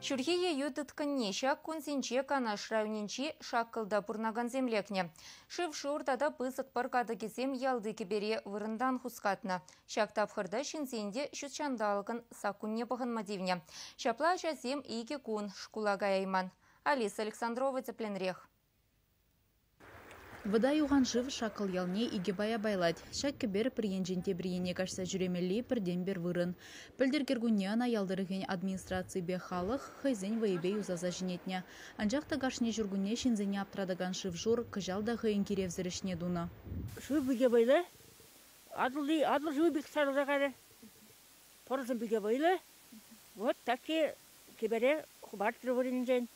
Шүрхие юдытканне шак кунсенче канаш районенче шаккылда пурнаган землекне. Шыв шуртада пысык паркады кезем ялды кебере вырындан хускатна. Шак тапхырда шинзенде шүтчандалығын сакунне бағынмадивне. Шапла жазем иге кун шкулага айман. Алиса Александрова тепленрех. Вода юған жив шақыл ялне иге бая байлад. Шак кебер приенженте приене кашса жүремелі бірден бір вырын. Пілдер кергуне ана ялдырыген администрации бе халық хайзен вайбе юзаза жинетне. Анжақта гашне жүргуне шинзене аптрадаган шив жур кыжалда хайын керевзірішне дуна. Шив биге байлы. Адыл жив бик сарылағары. Порызын биге байлы. Вот таки кебере хубартыры вырынжен.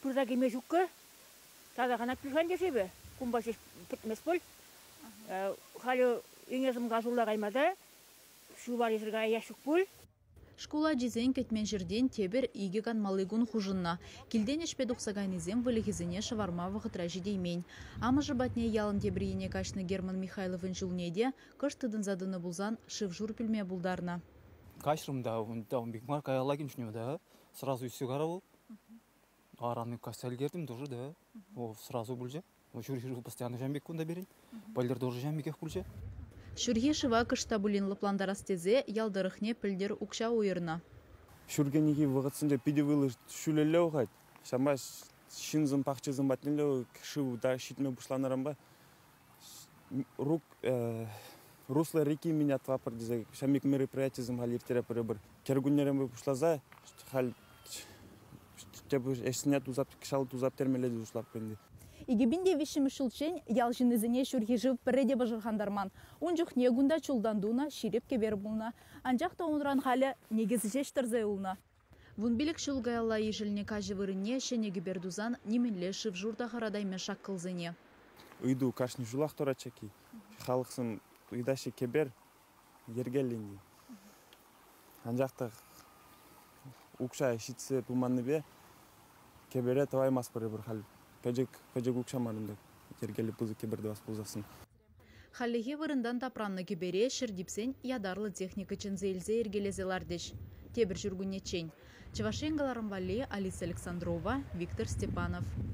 Пұрда кеме жүккі. Тада ғана пілхан десебе. Кумбашиш пітмес бол. Халі еңезім ғазулла қаймада. Шубар есірға яшық бол. Школа жизен кетмен жерден тебір игеган малыгун хужынна. Килден ешпе дұқсағайнезем вылығызіне шаварма вғытра жидеймен. Амы жыбатне ялын тебіріне кашны Герман Михайловын жылнеде кыштыдын задыны бұлзан шыв жур пілме бұлдарна. Кашрымда, он бекмар каялагин шню, да? Сразу все горовал. Араны кастель гердим тоже, да? Сразу бульже. Шүрхе постоянно жамбек кунда берин. Пылдер тоже жамбекех бульже. Шүрхе шыва кышта булин лыпландар астезе ялдырыхне пілдер укша ойырна. Шүрге неге вғытсынжа пиде вылы шүлелі оғайд. Шама шинзым пақчызым батнелі шыву да шитме бұшланарам ба. Руслы реки меня твапыр дезе. Шамик мероприятизм хал ертері пірі бір. Кергуннерем бі бұшлаза. Хал эшсіне тузап, кішалы тузап термеледі ұшлап көнді. Игебинде вишім шылчен ял жинызіне шүрхе жив пірреде бажырхандарман. Онжық негунда чулдандуна ширеп кебер бұлна. Анжақта онран халі негізі жештірзай ұлна. Вун билік шылғайалла ежіліне кажы вырыне шенеге бердузан неменле шыв журда харадаймен шаққылзыне. Үйду кашны жулақ торачаки. Халықсын үйдаши кебер ергелінді. Анжақта ұқша ешітсі пұлманны бе кебере таваймас бірі бір хал. Пәжек ұқшамарында ергелі бұзы кеберді бас бұзасын. Халлеге вырындан тапранны кебере шырдипсен ядарлы техника чынзелзе ергелезелардеш. Тебір жүргүнне чен. Чевашенгаларым Вале, Алиса Александрова, Виктор Степанов.